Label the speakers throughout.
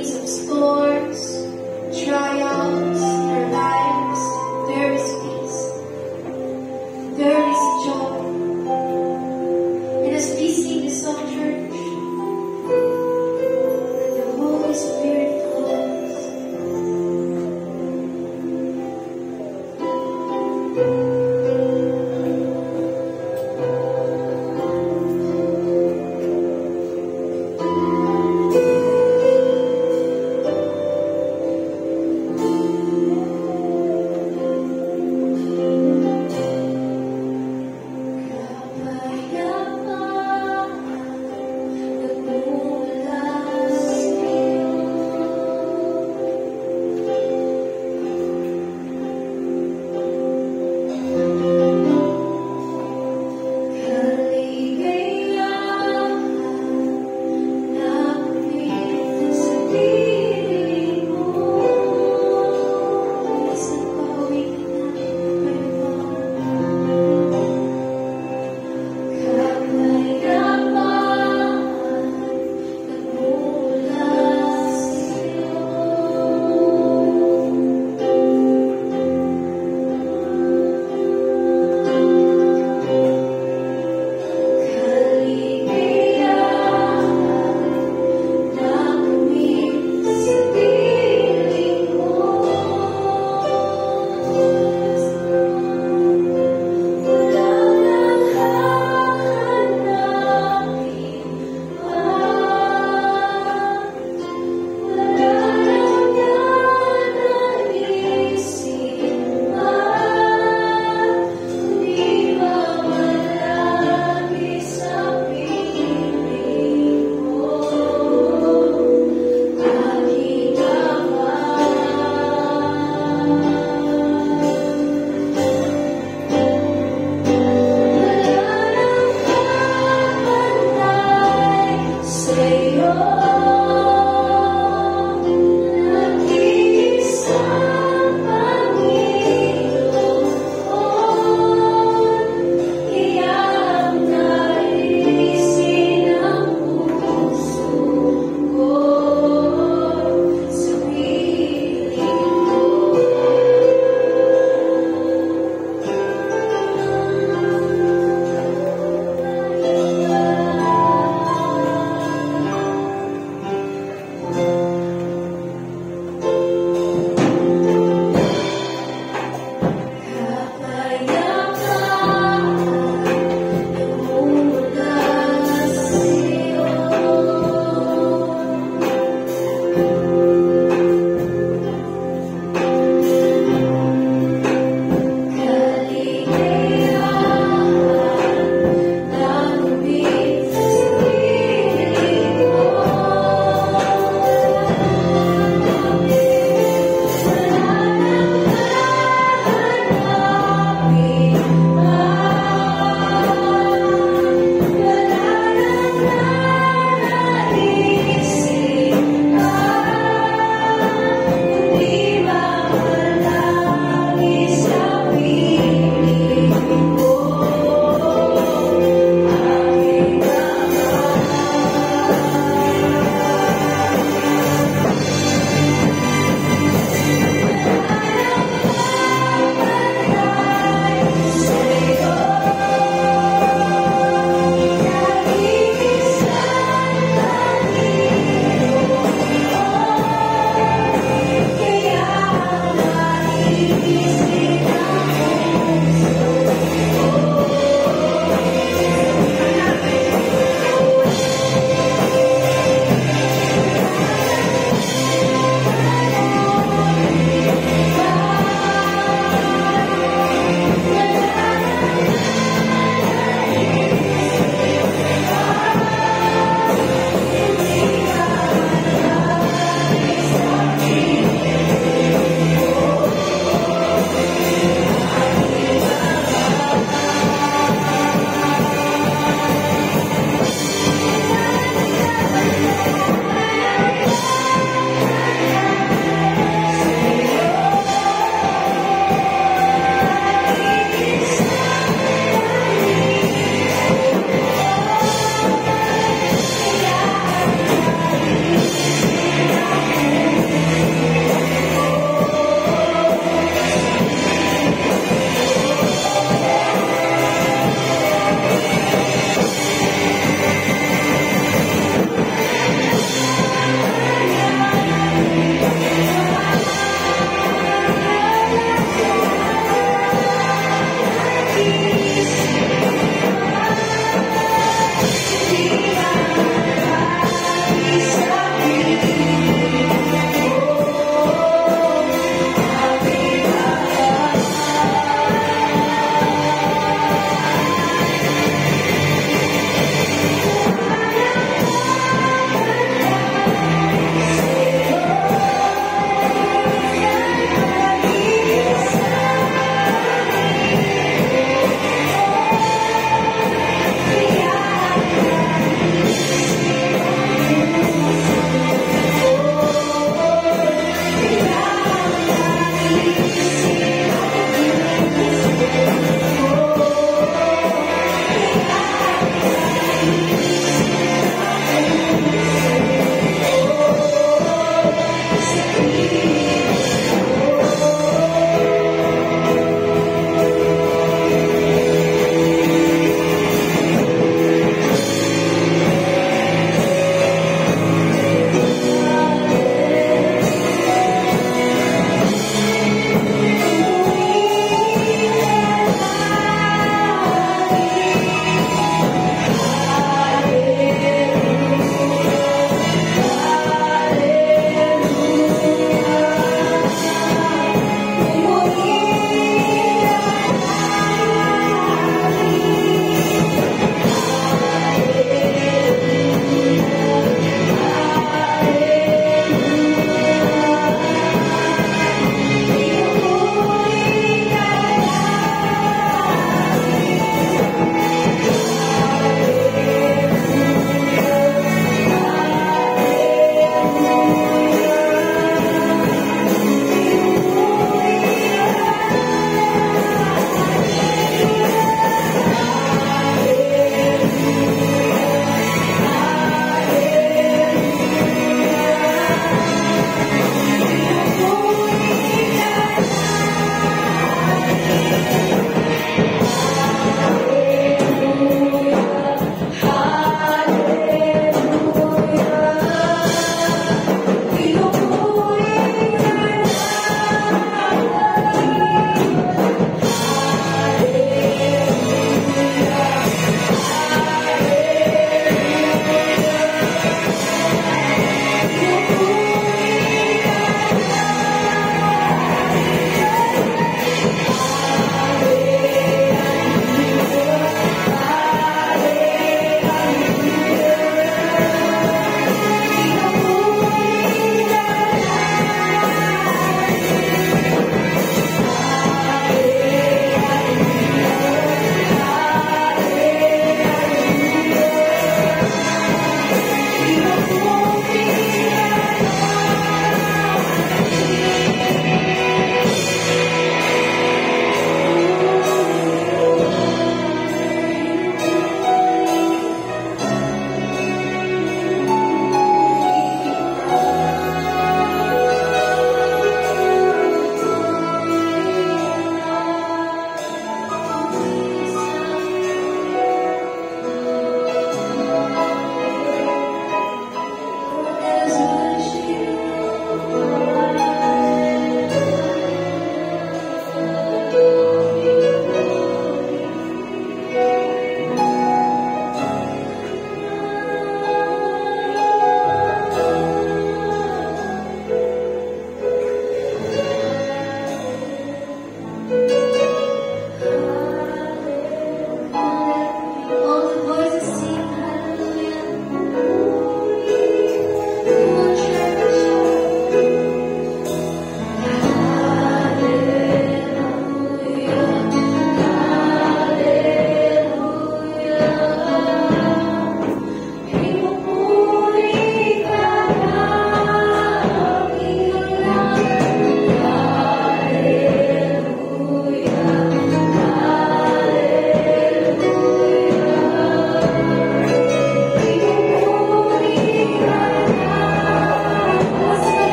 Speaker 1: midst of storms, trials in our lives, there is peace. There is joy. And as we sing this song, church, that the Holy Spirit flows.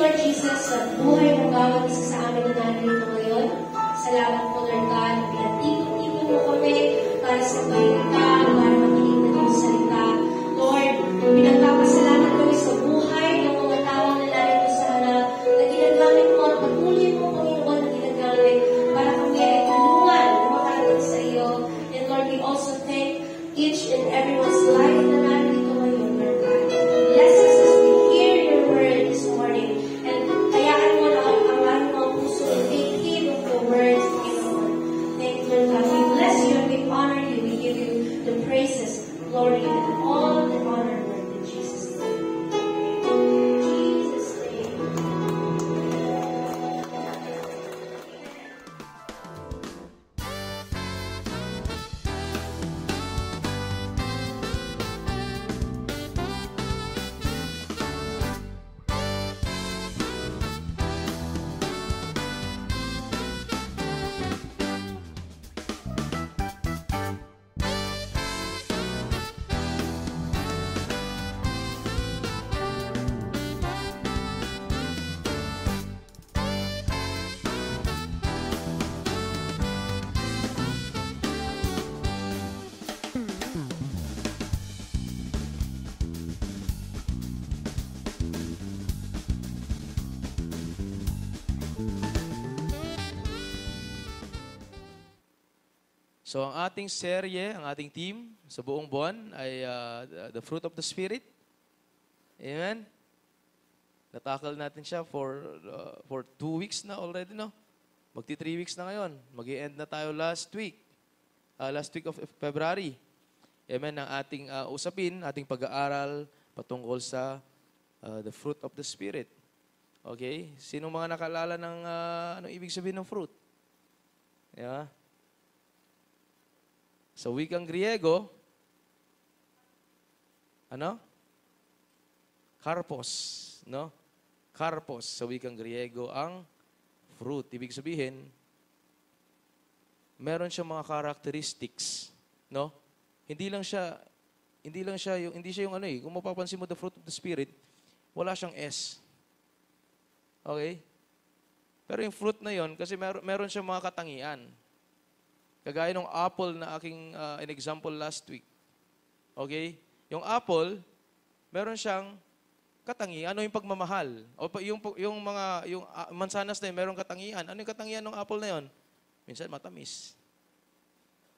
Speaker 1: Lord Jesus, sa buhay ng bawat isa sa amin na nandito ngayon. Salamat po, Lord God, na pinatipon-tipon mo kami para sa balita, para makinig ng iyong salita. Lord, pinagpapasalamat kami sa buhay ng mga tao na narito sa harap na ginagamit mo at patuloy mo, Panginoon, na ginagamit para kami ay tulungan na makarating sa iyo. And Lord, we also thank each and everyone's life na narito ngayon, Lord God. Bless us as we hear your word this morning. And kayaan mo na ang aming mga puso and take heed of the words, Panginoon. Thank you, Lord God. We bless you and we honor you. We give you the praises, glory, and all the honor, Lord, in Jesus' name. In Jesus' name.
Speaker 2: So ang ating serye, ang ating team sa buong buwan ay The Fruit of the Spirit. Amen? Natakal natin siya for 2 weeks na already, no? Magti 3 weeks na ngayon. Mag-i-end na tayo last week of February. Amen? Ang ating usapin, ating pag-aaral patungkol sa The Fruit of the Spirit. Okay? Sino mga nakalala ng anong ibig sabihin ng fruit? Yeah? Sa wikang Griego, ano? Karpos, no? Karpos sa wikang Griego ang fruit. Ibig sabihin, meron siyang mga characteristics, no? Hindi siya yung ano eh. Kung mapapansin mo the fruit of the Spirit, wala siyang S. Okay? Pero yung fruit na yon kasi meron siyang mga katangian. Kagaya ng apple na aking in-example last week. Okay? Yung apple, meron siyang katangian. Ano yung pagmamahal? O yung mansanas na yun, meron katangian. Ano yung katangian ng apple na yun? Minsan matamis.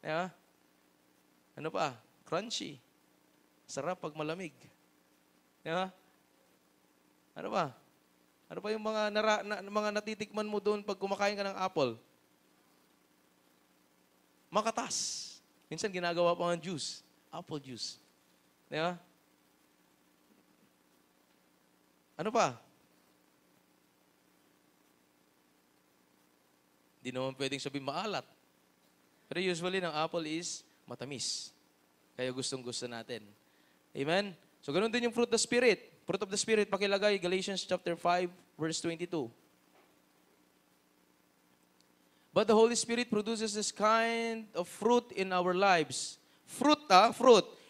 Speaker 2: Yeah? Ano pa? Crunchy. Sarap pag malamig. Yeah? Ano pa? Ano pa yung mga natitikman mo doon pag kumakain ka ng apple? Makatas. Minsan ginagawa pa ng juice. Apple juice. Di ba? Ano pa? Hindi naman pwedeng sabihin maalat. Pero usually ng apple is matamis. Kaya gustong-gusto natin. Amen? So ganun din yung fruit of the Spirit. Fruit of the Spirit, pakilagay Galatians chapter 5, verse 22. But the Holy Spirit produces this kind of fruit in our lives. Fruit.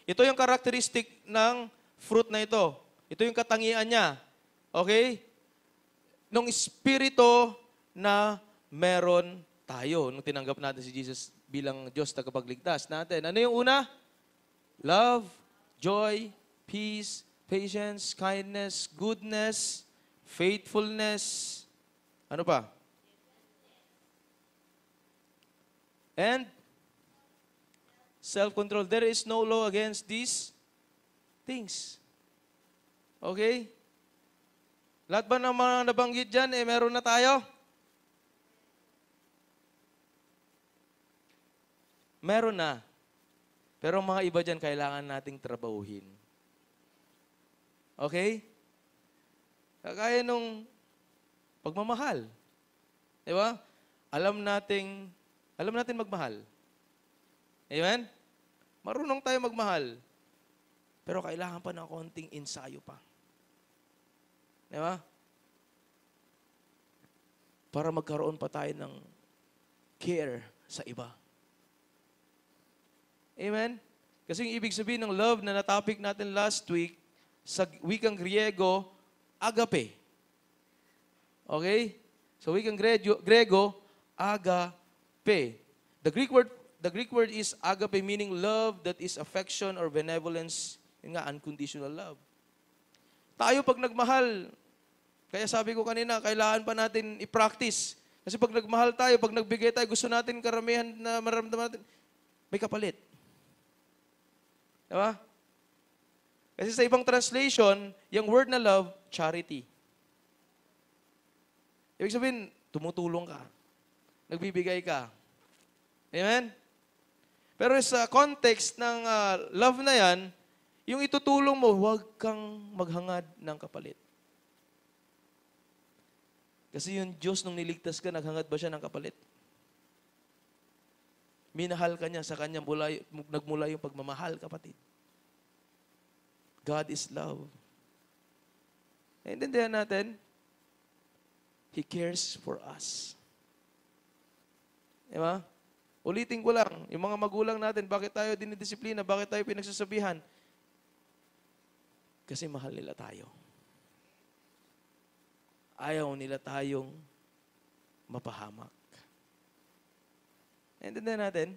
Speaker 2: Ito yung characteristic ng fruit na ito. Ito yung katangian niya. Okay? Nung espiritu na meron tayo. Nung tinanggap natin si Jesus bilang Diyos tagapagligtas natin. Ano yung una? Love, joy, peace, patience, kindness, goodness, faithfulness. Ano pa? And self-control. There is no law against these things. Okay? Lahat ba ng mga nabanggit dyan, meron na tayo? Meron na. Pero mga iba dyan, kailangan nating trabahuhin. Okay? Kagaya nung pagmamahal. Di ba? Alam natin magmahal. Amen? Marunong tayo magmahal. Pero kailangan pa ng konting ensayo pa. Di ba? Para magkaroon pa tayo ng care sa iba. Amen? Kasi yung ibig sabihin ng love na natopic natin last week, sa wikang Griego, agape. Okay? So wikang Grego, agape. The Greek word is agape, meaning love that is affection or benevolence. Yun nga, unconditional love. Tayo pag nagmahal, kaya sabi ko kanina, kailangan pa natin i-practice. Kasi pag nagmahal tayo, pag nagbigay tayo, gusto natin karamihan na maramdaman natin, may kapalit. Diba? Kasi sa ibang translation, yung word na love, charity. Ibig sabihin, tumutulong ka. Nagbibigay ka. Amen? Pero sa context ng love na yan, yung itutulong mo, huwag kang maghangad ng kapalit. Kasi yung Diyos, nung niligtas ka, naghangad ba siya ng kapalit? Minahal ka niya, sa kanya nagmula yung pagmamahal, kapatid. God is love. Naintindihan natin? He cares for us. Diba? Ulitin ko lang, yung mga magulang natin, bakit tayo dinidisiplina, bakit tayo pinagsasabihan? Kasi mahal nila tayo. Ayaw nila tayong mapahamak. Naintindihan natin?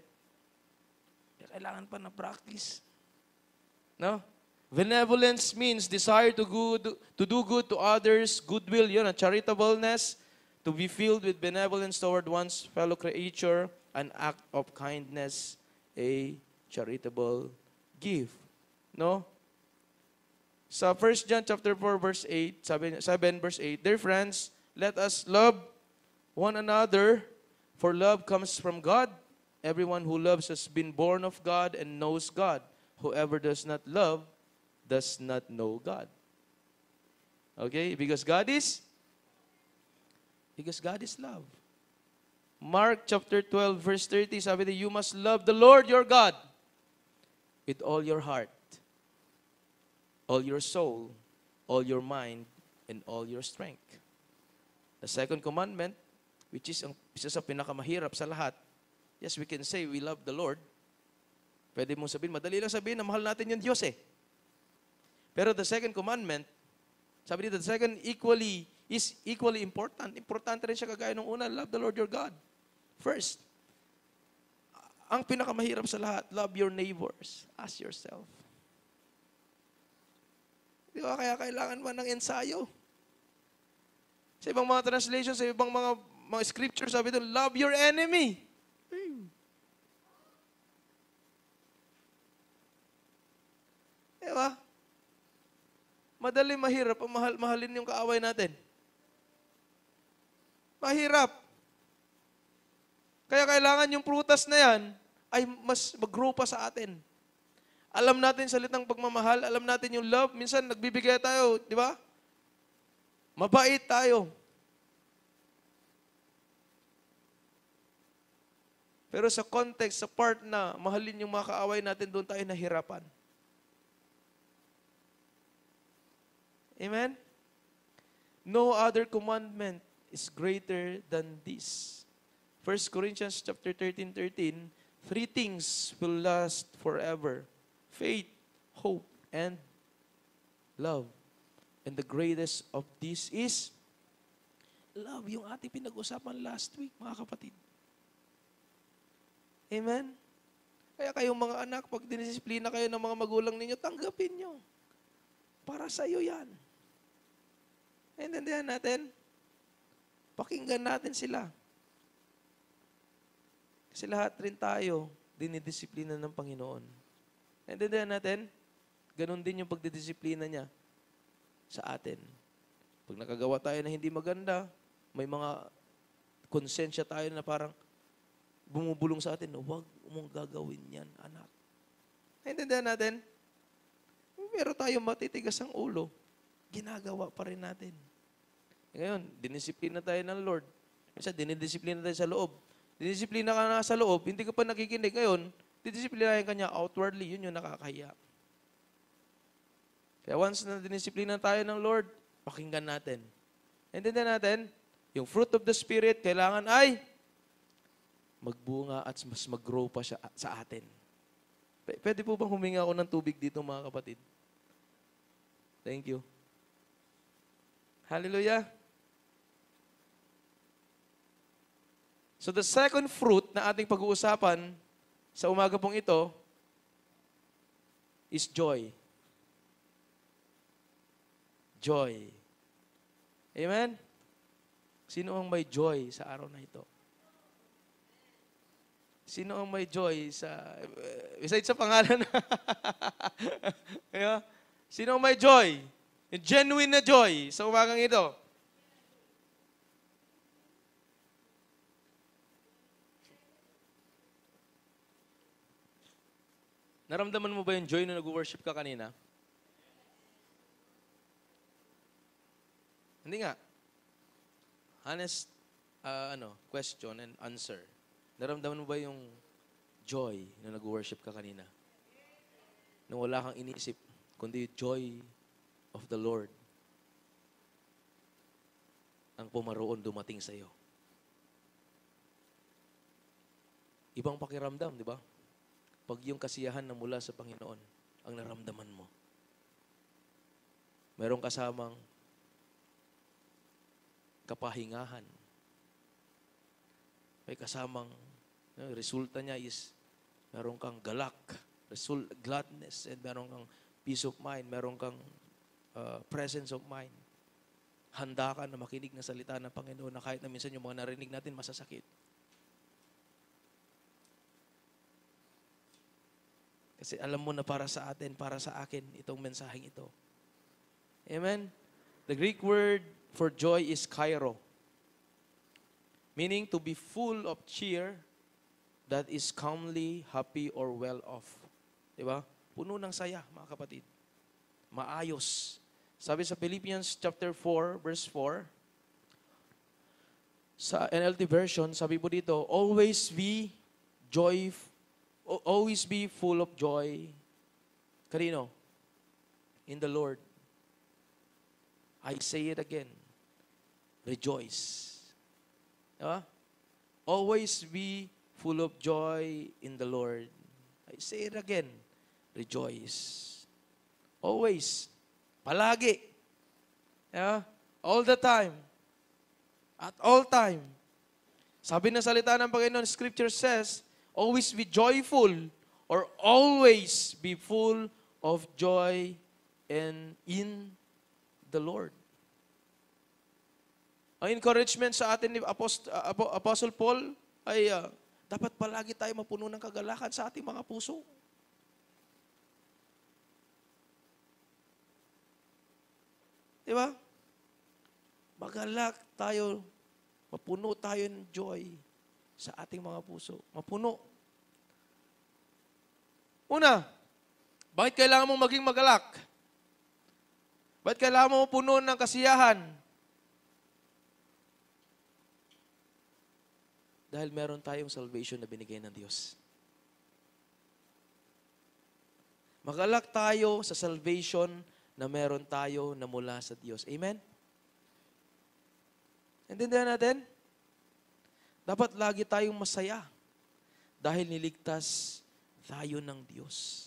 Speaker 2: Kailangan pa na practice. No? Benevolence means desire to do good to others, goodwill, yun, charitableness, to be filled with benevolence toward one's fellow creature, an act of kindness, a charitable gift. No? Sa 1 John chapter 4 verse 8, 7 verse 8, dear friends, let us love one another, for love comes from God. Everyone who loves has been born of God and knows God. Whoever does not love does not know God. Okay? Because God is love. Mark chapter 12 verse 30, sabi niya, you must love the Lord your God with all your heart, all your soul, all your mind, and all your strength. The second commandment, which is ang isa sa pinakamahirap sa lahat, yes, we can say we love the Lord. Pwede mong sabihin, madali lang sabihin na mahal natin yung Diyos eh. Pero the second commandment, sabi dito, the second is equally important. Importante rin siya kagaya nung una, love the Lord your God. First, ang pinakamahirap sa lahat, love your neighbors as yourself. Di ba? Kaya kailangan man ng ensayo. Sa ibang mga translations, sa ibang mga scriptures, sabi doon, love your enemy. Di ba? Madali mahirap ang mahalin yung kaaway natin. Mahirap. Kaya kailangan yung prutas na yan ay mas mag-grow pa sa atin. Alam natin salitang pagmamahal, alam natin yung love. Minsan nagbibigay tayo, di ba? Mabait tayo. Pero sa context, sa part na mahalin yung mga kaaway natin, doon tayo nahirapan. Amen? No other commandment is greater than this. 1 Corinthians chapter 13:13, three things will last forever: faith, hope, and love. And the greatest of these is love. Yung ating pinag-usapan last week, mga kapatid. Amen? Kaya kayong mga anak, pag dinisiplina kayo ng mga magulang ninyo, tanggapin nyo. Para sa iyo yan. Naintindihan natin? Pakinggan natin sila. Kasi lahat rin tayo dinidisiplina ng Panginoon. Naintindihan natin? Ganon din yung pagdidisiplina niya sa atin. Pag nakagawa tayo na hindi maganda, may mga konsensya tayo na parang bumubulong sa atin, huwag mong gagawin yan, anak. Naintindihan natin? Meron tayong matitigas ang ulo, ginagawa pa rin natin. Ngayon, dinisiplina tayo ng Lord. Minsan, dinidisiplina tayo sa loob. Dinisiplina ka na sa loob, hindi ka pa nakikinig. Ngayon, didisiplinahin ka niya outwardly, yun yung nakakahiya. Kaya once na dinisiplina tayo ng Lord, pakinggan natin. Naintindihan natin? Yung fruit of the Spirit, kailangan ay magbunga at mas mag-grow pa siya sa atin. Pwede po bang huminga ako ng tubig dito, mga kapatid? Thank you. Hallelujah. So the second fruit na ating pag-uusapan sa umaga pong ito is joy. Joy. Amen? Sino ang may joy sa araw na ito? Sino ang may joy sa, besides sa pangalan? Kaya, sino ang may joy? Yung genuine na joy sa umagang ito. Naramdaman mo ba yung joy na nag-worship ka kanina? Hindi nga. Honest question and answer. Naramdaman mo ba yung joy na nag-worship ka kanina? Nung wala kang iniisip, kundi yung joy of the Lord ang pumaroon dumating sa iyo. Ibang pakiramdam, di ba? Pag yung kasiyahan na mula sa Panginoon ang naramdaman mo. Merong kasamang kapahingahan. May kasamang resulta niya is meron kang galak, gladness, and meron kang peace of mind, meron kang presence of mind. Handa ka na makinig na salita ng Panginoon na kahit na minsan yung mga narinig natin masasakit. Kasi alam mo na para sa atin, para sa akin, itong mensaheng ito. Amen? The Greek word for joy is kairo, meaning to be full of cheer, that is calmly, happy, or well-off. Diba? Puno ng saya, mga kapatid. Maayos. Sabi sa Philippians chapter 4, verse 4, sa NLT version, sabi po dito, always be full of joy. Kanino? In the Lord. I say it again. Rejoice. Diba? Always be full of joy in the Lord. I say it again. Rejoice. Always. Palagi. Yeah? All the time. At all time. Sabi ng salita ng Panginoon, Scripture says, always be joyful or always be full of joy and in the Lord. Ang encouragement sa atin ni Apostle Paul ay dapat palagi tayo mapuno ng kagalakan sa ating mga puso. Diba? Magalak tayo, mapuno tayo ng joy sa ating mga puso. Mapuno. Una, bakit kailangan mong maging magalak? Bakit kailangan mo puno ng kasiyahan? Dahil meron tayong salvation na binigay ng Diyos. Magalak tayo sa salvation na meron tayo na mula sa Diyos. Amen? Intindihan natin? Dapat lagi tayong masaya dahil niligtas tayo ng Diyos.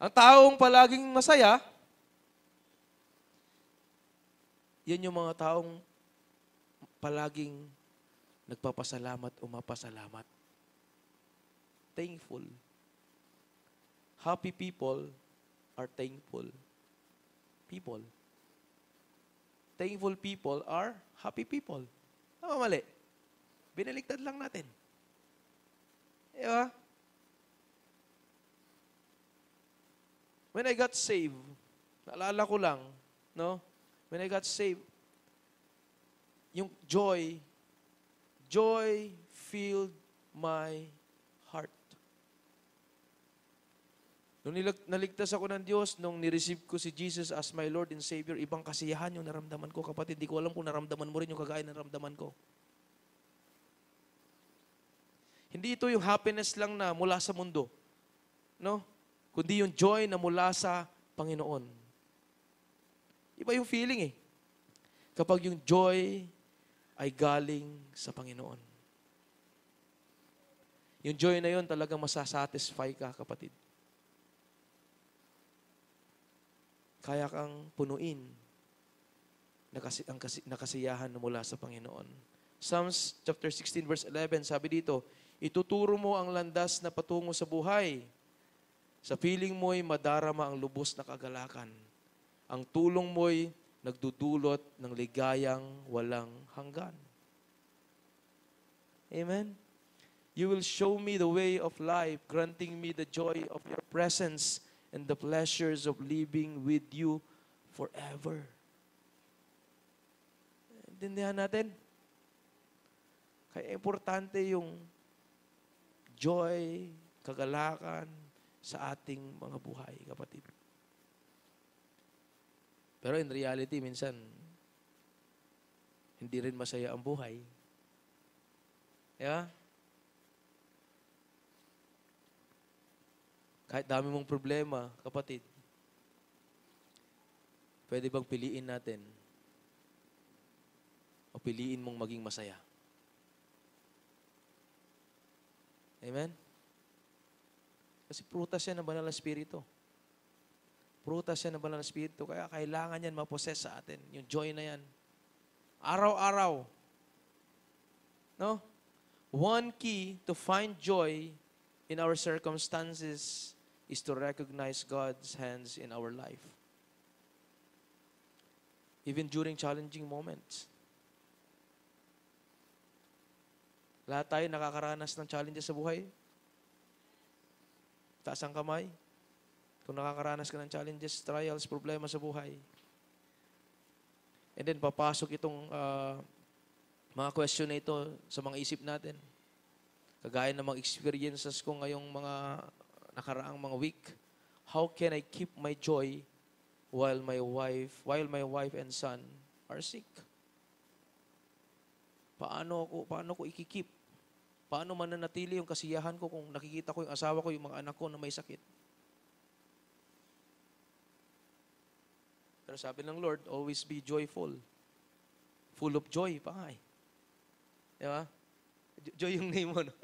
Speaker 2: Ang taong palaging masaya, yan yung mga taong palaging nagpapasalamat o mapasalamat. Thankful. Happy people are thankful people. Thankful people are happy people. Tama mali? Binaligtad lang natin. Diba? When I got saved, naalala ko lang, no? When I got saved, yung joy filled my heart. Nung naligtas ako ng Diyos, nung nireceive ko si Jesus as my Lord and Savior, ibang kasiyahan yung naramdaman ko, kapatid. Di ko alam kung naramdaman mo rin yung kagaya ng naramdaman ko. Hindi ito yung happiness lang na mula sa mundo, no? Kundi yung joy na mula sa Panginoon. Iba yung feeling eh. Kapag yung joy ay galing sa Panginoon. Yung joy na yun talagang masasatisfy ka, kapatid. Kaya kang punuin nakasiyahan mula sa Panginoon. Psalms chapter 16 verse 11, sabi dito, ituturo mo ang landas na patungo sa buhay. Sa piling mo'y madarama ang lubos na kagalakan. Ang tulong mo'y nagdudulot ng ligayang walang hanggan. Amen? You will show me the way of life, granting me the joy of your presence and the pleasures of living with you forever. Intindihan natin? Kaya importante yung joy, kagalakan sa ating mga buhay, kapatid. Pero in reality, minsan, hindi rin masaya ang buhay. Yeah? Kahit dami mong problema, kapatid, pwede bang piliin natin o piliin mong maging masaya? Amen? Kasi prutas yan ng banal na spirito. Prutas yan ng banal na spirito. Kaya kailangan yan maposes sa atin. Yung joy na yan. Araw-araw. No? One key to find joy in our circumstances is to recognize God's hands in our life. Even during challenging moments. Lahat tayo nakakaranas ng challenges sa buhay. Taas ang kamay. Kung nakakaranas ka ng challenges, trials, problema sa buhay. And then papasok itong mga question na ito sa mga isip natin. Kagaya ng mga experiences ko ngayong mga nakaraang mga week. How can I keep my joy while my wife and son are sick? Paano ko ikikip? Paano mananatili yung kasiyahan ko kung nakikita ko yung asawa ko, yung mga anak ko na may sakit? Pero sabi ng Lord, always be joyful. Full of joy pa nga eh. Di ba? Joy yung name mo, no?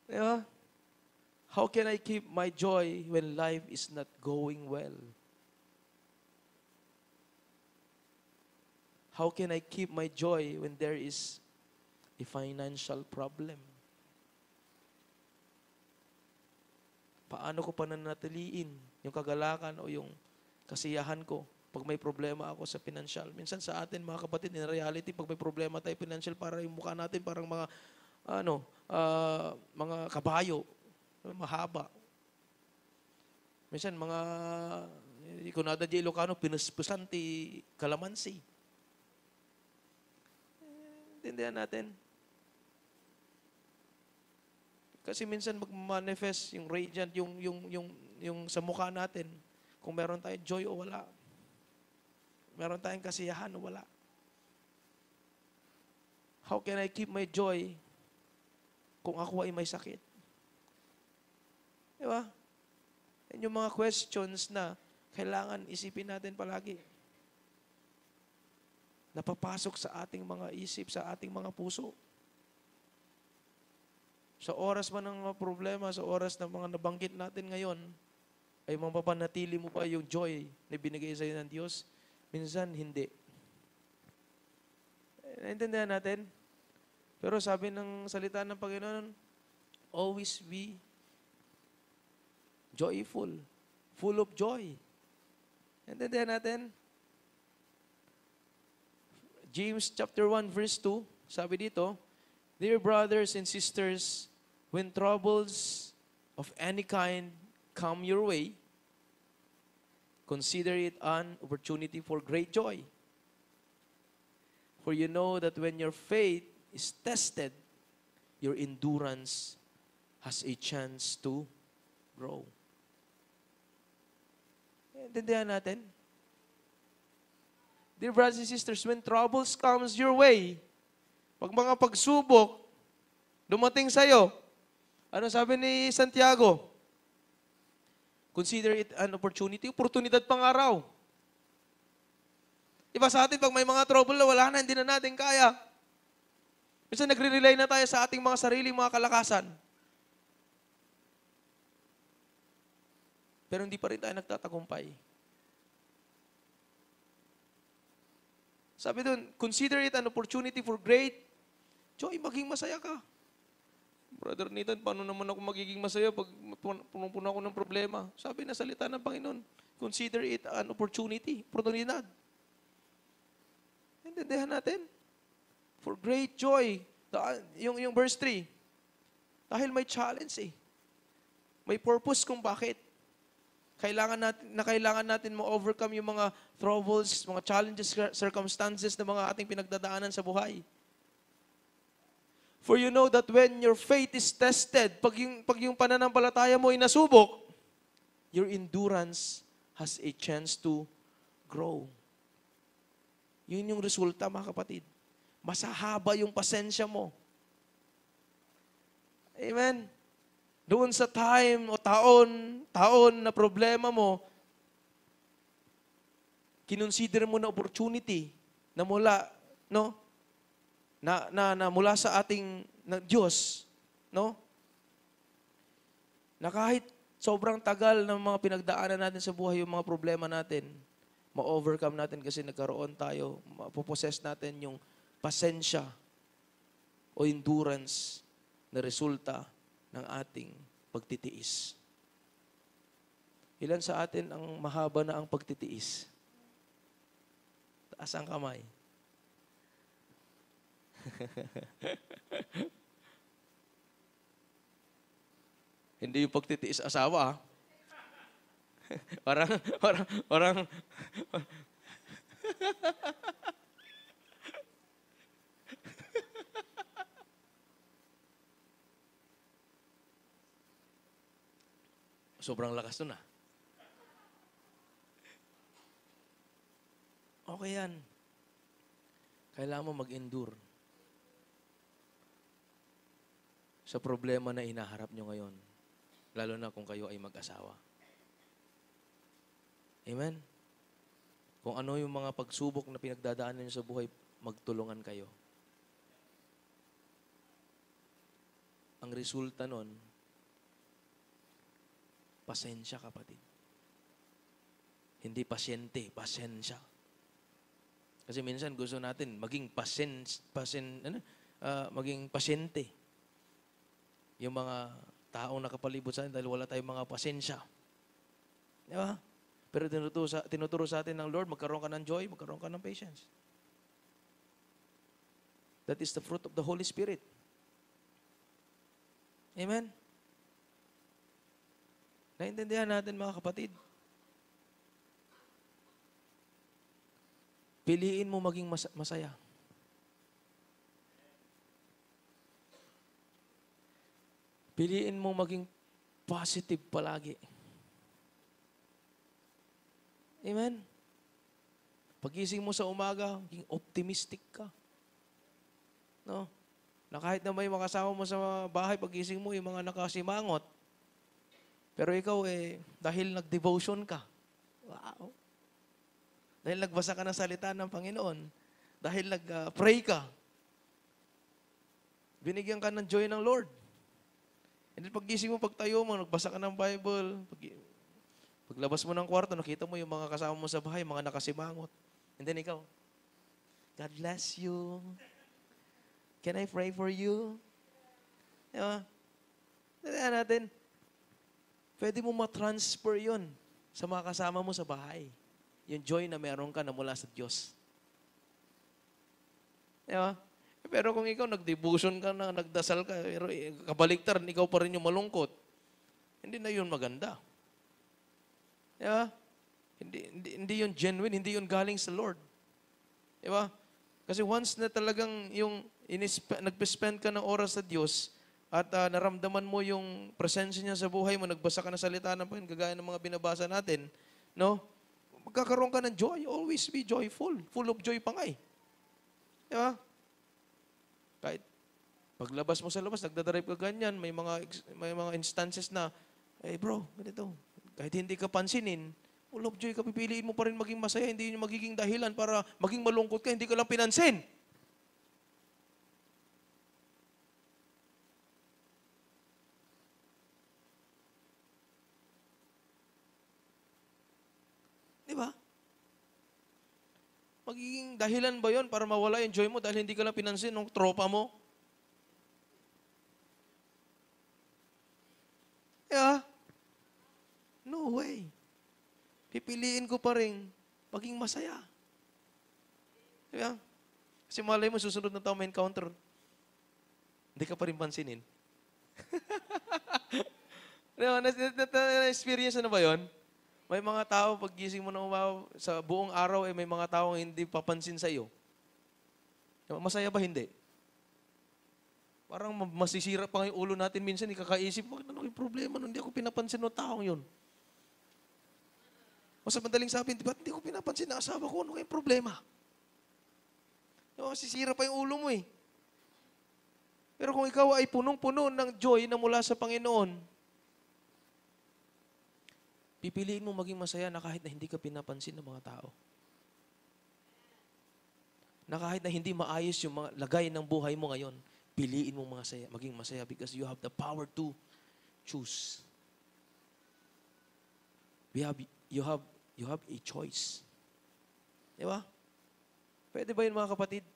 Speaker 2: Di ba? How can I keep my joy when life is not going well? How can I keep my joy when there is a financial problem? Paano ko pananatiliin yung kagalakan o yung kasiyahan ko pag may problema ako sa financial? Minsan sa atin, mga kapatid, in reality, pag may problema tayo financial, para yung mukha natin parang mga, mga kabayo, mahaba. Minsan, mga, ikunada di Ilocano, pinuspusan ti kalamansi. Intindihan natin. Kasi minsan mag-manifest yung radiant, yung sa mukha natin, kung meron tayong joy o wala. Meron tayong kasiyahan o wala. How can I keep my joy kung ako ay may sakit? Di ba? Yan yung mga questions na kailangan isipin natin palagi. Napapasok sa ating mga isip, sa ating mga puso. Sa oras man ng mga problema, sa oras ng mga nabanggit natin ngayon, ay mapapanatili mo pa yung joy na binigay sa iyo ng Diyos? Minsan, hindi. Naintindihan natin? Pero sabi ng salita ng Panginoon, always be joyful, full of joy. Naintindihan natin? James chapter 1 verse 2, sabi dito, dear brothers and sisters, when troubles of any kind come your way, consider it an opportunity for great joy. For you know that when your faith is tested, your endurance has a chance to grow. Intindihan natin? Dear brothers and sisters, when troubles comes your way, pag mga pagsubok dumating sa'yo, ano sabi ni Santiago? Consider it an opportunity. Oportunidad pang araw. Iba sa atin, pag may mga trouble na wala na, hindi na natin kaya. Minsan nagre-rely na tayo sa ating mga sariling mga kalakasan. Pero hindi pa rin tayo nagtatagumpay. Sabi doon, consider it an opportunity for great joy. Maging masaya ka. Brother Nathan, paano naman ako magiging masaya pag puno ako ng problema? Sabi na salita ng Panginoon, consider it an opportunity, oportunidad. Intindihan natin? For great joy. Yung verse 3, dahil may challenge eh. May purpose kung bakit. Kailangan natin ma-overcome yung mga troubles, mga challenges, circumstances na mga ating pinagdadaanan sa buhay. For you know that when your faith is tested, pag yung pananampalataya mo ay nasubok, your endurance has a chance to grow. Yun yung resulta, mga kapatid. Masahaba yung pasensya mo. Amen? Doon sa time o taon na problema mo, kinonsider mo na opportunity na mula, no? Na mula sa ating Diyos, no? Na kahit sobrang tagal ng mga pinagdaanan natin sa buhay, yung mga problema natin, ma-overcome natin kasi nagkaroon tayo, mapopossess natin yung pasensya o endurance na resulta ng ating pagtitiis. Ilan sa atin ang mahaba na ang pagtitiis? Taas ang kamay. Hindi yung pagtitiis asawa, ha? Parang sobrang lakas nun, ah. Okay yan. Kailangan mo mag-endure sa problema na inaharap nyo ngayon. Lalo na kung kayo ay mag-asawa. Amen? Kung ano yung mga pagsubok na pinagdadaanan nyo sa buhay, magtulungan kayo. Ang resulta nun, pasensya, kapatid. Hindi pasyente, pasensya. Kasi minsan gusto natin maging maging pasyente. Yung mga taong nakapalibot sa atin dahil wala tayong mga pasensya. Di ba? Pero tinuturo sa atin ng Lord, magkaroon ka ng joy, magkaroon ka ng patience. That is the fruit of the Holy Spirit. Amen? Naintindihan natin, mga kapatid. Piliin mo maging masaya. Piliin mo maging positive palagi. Amen? Pagising mo sa umaga, maging optimistic ka. No? Na kahit na may mga kasama mo sa bahay, pagising mo, yung mga nakasimangot. Pero ikaw dahil nag-devotion ka. Wow. Dahil nagbasa ka ng salita ng Panginoon. Dahil nag-pray ka. Binigyan ka ng joy ng Lord. And then paggising mo, pagtayo mo, nagbasa ka ng Bible. Paglabas mo ng kwarto, nakita mo yung mga kasama mo sa bahay, mga nakasimangot. And then ikaw, God bless you. Can I pray for you? Diba? Tandaan natin, pwede mo ma-transfer yun sa mga kasama mo sa bahay. Yung joy na meron ka na mula sa Diyos. Diba? Pero kung ikaw nag-devotion ka na, nagdasal ka, pero kabaliktaran, ikaw pa rin yung malungkot, hindi na yun maganda. Diba? Hindi yun genuine, hindi yun galing sa Lord. Diba? Kasi once na talagang yung nag-spend ka ng oras sa Diyos at naramdaman mo yung presensya niya sa buhay mo, nagbasa ka ng salita ng Panginoon, kagaya ng mga binabasa natin, no? Magkakaroon ka ng joy. Always be joyful. Full of joy pa nga eh. Diba? Kahit paglabas mo sa labas, nagdadrive ka ganyan, may mga instances na, bro, ganito. Kahit hindi ka pansinin, full of joy ka, pipiliin mo pa rin maging masaya, hindi yun magiging dahilan para maging malungkot ka, hindi ka lang pinansin. Diba? Magiging dahilan ba yon para mawala yung joy mo dahil hindi ka lang pinansin ng tropa mo? Yeah. No way. Pipiliin ko pa rin maging masaya. Diba? Kasi malay mo, susunod na taon may encounter. Hindi ka pa rin pansinin. Na-experience na ba yun? May mga tao, pag gising mo na sa buong araw, may mga tao hindi papansin sa iyo. Masaya ba? Hindi. Parang masisira pa yung ulo natin minsan, ikakaisip, bakit ano yung problema? Hindi ako pinapansin ng taong yun. Mas madaling sabihin, di ba, hindi ko pinapansin na asawa ko, ano yung problema? Masisira pa yung ulo mo eh. Pero kung ikaw ay punong-puno ng joy na mula sa Panginoon, pipiliin mo maging masaya na kahit na hindi ka pinapansin ng mga tao. Na kahit na hindi maayos yung mga lagay ng buhay mo ngayon, piliin mo maging masaya because you have the power to choose. You have a choice. Di ba? Pwede ba yun mga kapatid?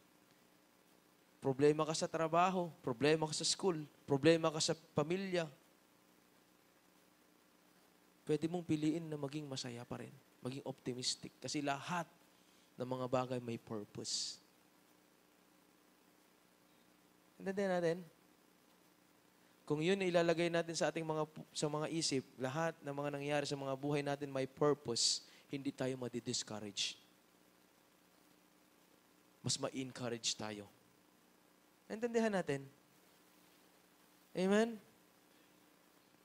Speaker 2: Problema ka sa trabaho, problema ka sa school, problema ka sa pamilya, pwede mong piliin na maging masaya pa rin. Maging optimistic. Kasi lahat ng mga bagay may purpose. Intindihan natin? Kung yun ilalagay natin sa ating mga isip, lahat ng mga nangyayari sa mga buhay natin may purpose, hindi tayo madi-discourage. Mas ma-encourage tayo. Intindihan natin? Amen?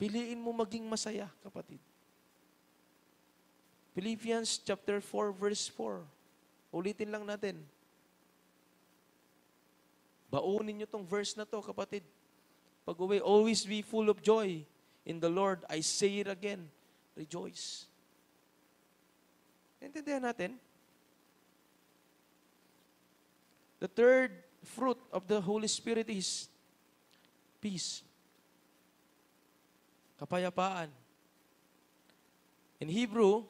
Speaker 2: Piliin mo maging masaya, kapatid. Philippians chapter 4, verse 4. Ulitin lang natin. Baunin nyo tong verse na to, kapatid. Pag-uwi, always be full of joy in the Lord. I say it again, rejoice. Intindihan natin? The third fruit of the Holy Spirit is peace. Kapayapaan. In Hebrew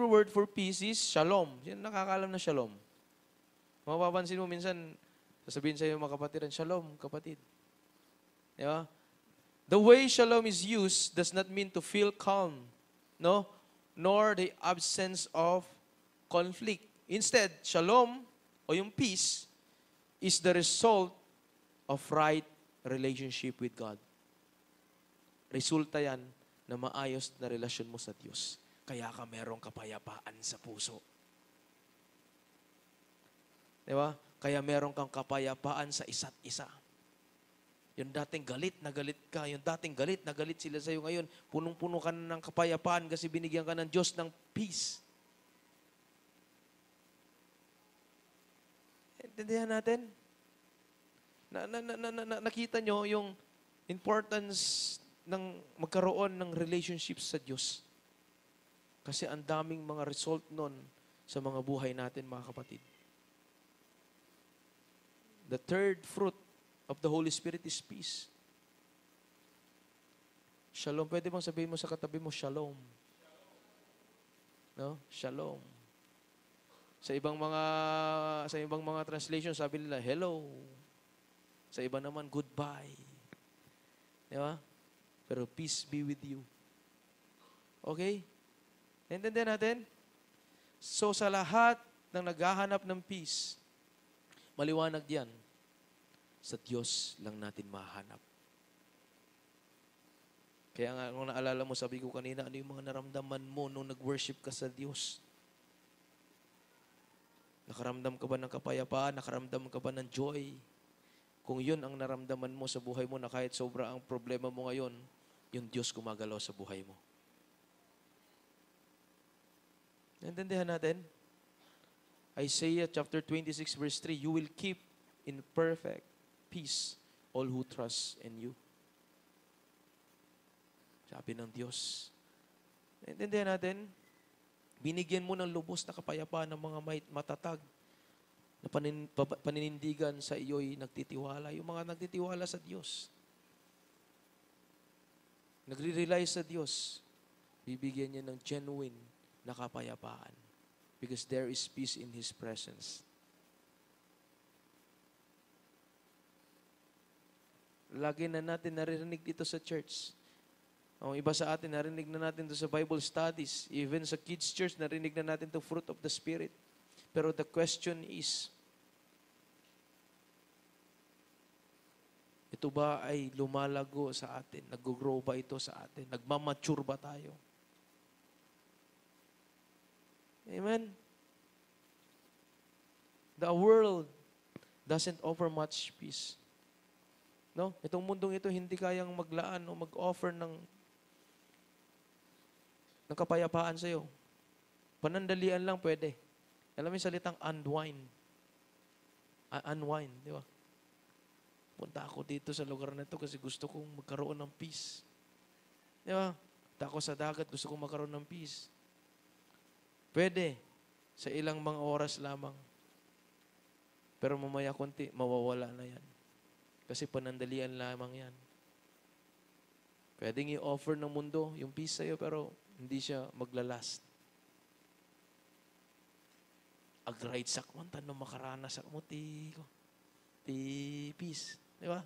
Speaker 2: word for peace is shalom. Yan nakakaalam na shalom. Mapapansin mo minsan, sasabihin sa iyo mga kapatiran, shalom, kapatid. Di ba? The way shalom is used does not mean to feel calm, no? Nor the absence of conflict. Instead, shalom, o yung peace, is the result of right relationship with God. Resulta yan na maayos na relasyon mo sa Diyos. Kaya ka merong kapayapaan sa puso. Di ba? Kaya meron kang kapayapaan sa isa't isa. Yung dating galit na galit ka, yung dating galit na galit sila sa iyo ngayon, punong-puno ka na ng kapayapaan kasi binigyan ka ng Diyos ng peace. Intindihan natin? Nakita nyo yung importance ng magkaroon ng relationships sa Diyos. Kasi ang daming mga result nun sa mga buhay natin, mga kapatid. The third fruit of the Holy Spirit is peace. Shalom. Pwede bang sabihin mo sa katabi mo, shalom? No? Shalom. Sa ibang mga translation, sabi nila, hello. Sa iba naman, goodbye. Di ba? Pero peace be with you. Okay? Naintindihan natin? So sa lahat ng naghahanap ng peace, maliwanag yan, sa Diyos lang natin mahanap. Kaya nga, kung naalala mo, sabi ko kanina, ano yung mga naramdaman mo nung nag-worship ka sa Diyos? Nakaramdam ka ba ng kapayapaan? Nakaramdam ka ba ng joy? Kung yun ang naramdaman mo sa buhay mo na kahit sobra ang problema mo ngayon, yung Diyos gumagalaw sa buhay mo. Naintindihan natin? Isaiah chapter 26 verse 3, you will keep in perfect peace all who trust in you. Sabi ng Diyos. Naintindihan natin? Binigyan mo ng lubos na kapayapaan ng mga matatag na paninindigan sa iyo'y nagtitiwala. Yung mga nagtitiwala sa Diyos. Nagre-rely sa Diyos. Bibigyan niya ng genuine na kapayapaan. Because there is peace in His presence. Lagi na natin naririnig dito sa church. Ang iba sa atin, narinig na natin to sa Bible studies. Even sa kids church, narinig na natin to fruit of the Spirit. Pero the question is, ito ba ay lumalago sa atin? Nag-grow ba ito sa atin? Nagmamature ba tayo? Amen? The world doesn't offer much peace. No? Itong mundong ito hindi kayang maglaan o mag-offer ng kapayapaan sa iyo. Panandalian lang pwede. Alam mo yung salitang unwind. Unwind, di ba? Punta ako dito sa lugar na ito kasi gusto kong magkaroon ng peace. Di ba? Punta ako sa dagat, gusto kong magkaroon ng peace. Pwede. Sa ilang mga oras lamang. Pero mamaya konti, mawawala na yan. Kasi panandalian lamang yan. Pwedeng i-offer ng mundo yung peace sa'yo, pero hindi siya maglalast. Agrait sakman, no makaranas sa mo, ti peace. Di ba?